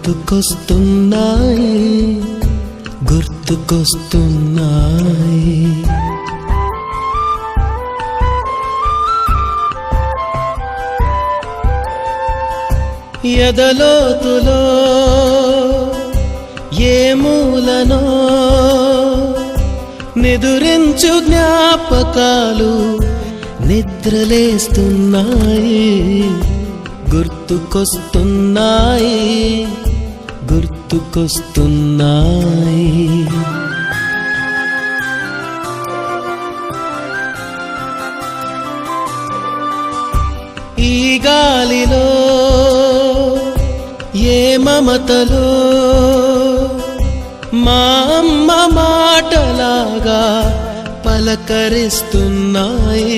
గుర్తుకొస్తున్నాయి గుర్తుకొస్తున్నాయి. ఎదలోతులో ఏ మూలనో నిదురించు జ్ఞాపకాలు నిద్రలేస్తున్నాయి గుర్తుకొస్తున్నాయి గుర్తుకొస్తున్నాయి. ఈ గాలిలో ఏ మమతలో మా అమ్మ మాటలాగా పలకరిస్తున్నాయి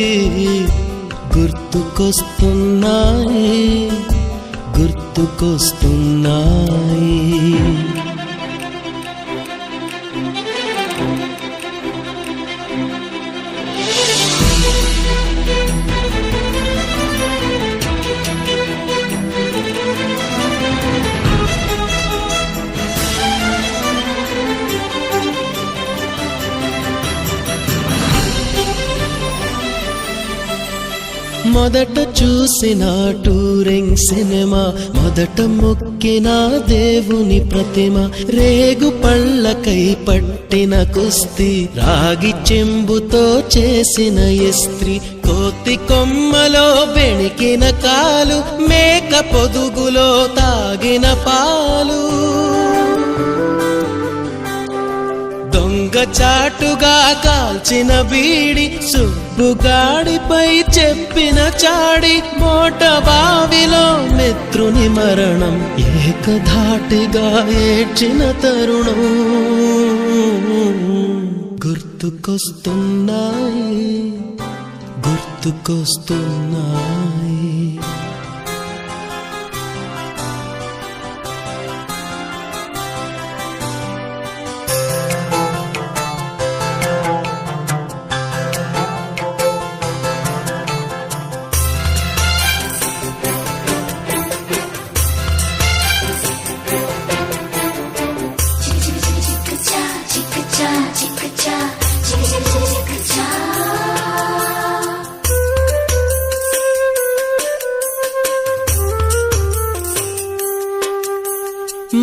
గుర్తుకొస్తున్నాయి గుర్తుకొస్తున్నాయి. మొదట చూసిన టూరింగ్ సినిమా, మొదట మొక్కిన దేవుని ప్రతిమ, రేగు పళ్ళకై పట్టిన కుస్తీ, రాగి చెంబుతో చేసిన ఇస్త్రీ, కోతి కొమ్మలో బెణికిన కాలు, మేక పొదుగులో తాగిన పాలు, దొంగ చాటుగా కాల్చిన బీడి, సుబ్బుగాడిపై చెప్పిన చాడి, మోట బావిలో మిత్రుని మరణం, ఏకధాటిగా ఏడ్చిన తరుణం గుర్తుకొస్తున్నాయి గుర్తుకొస్తున్నాయి.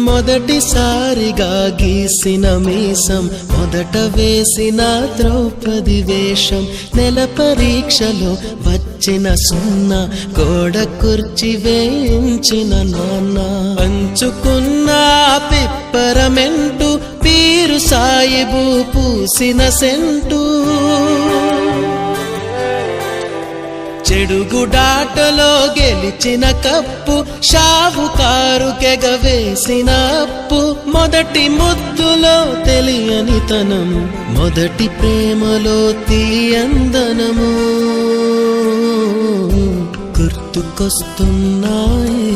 మొదటిసారిగా గీసిన మీసం, మొదట వేసిన ద్రౌపది వేషం, నెల పరీక్షలో వచ్చిన సున్నా, గోడ కుర్చీ వేయించిన నాన్న, పంచుకున్న పిప్పరమెంటు, పీరు సాయిబు పూసిన సెంటు, చెడుగుడాటలో గెలిచిన కప్పు, షావుకారు కెగవేసిన అప్పు, మొదటి ముద్దులో తెలియని తనం, మొదటి ప్రేమలో తీయందనము గుర్తుకొస్తున్నాయి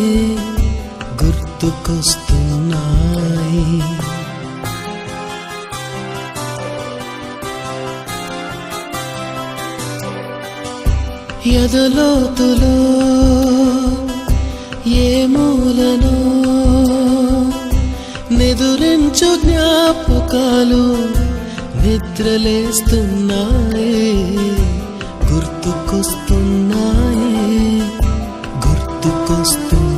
గుర్తుకొస్తున్నాయి. ఎదలోతులో ఏ మూలనో నిదురించు జ్ఞాపకాలు నిద్రలేస్తున్నాయి గుర్తుకొస్తున్నాయి గుర్తుకొస్తున్నాయి.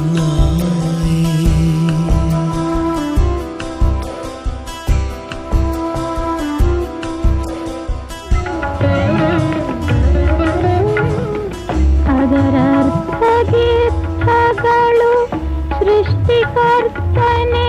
ಗೀತಗಳು ಸೃಷ್ಟಿಕರ್ತನೆ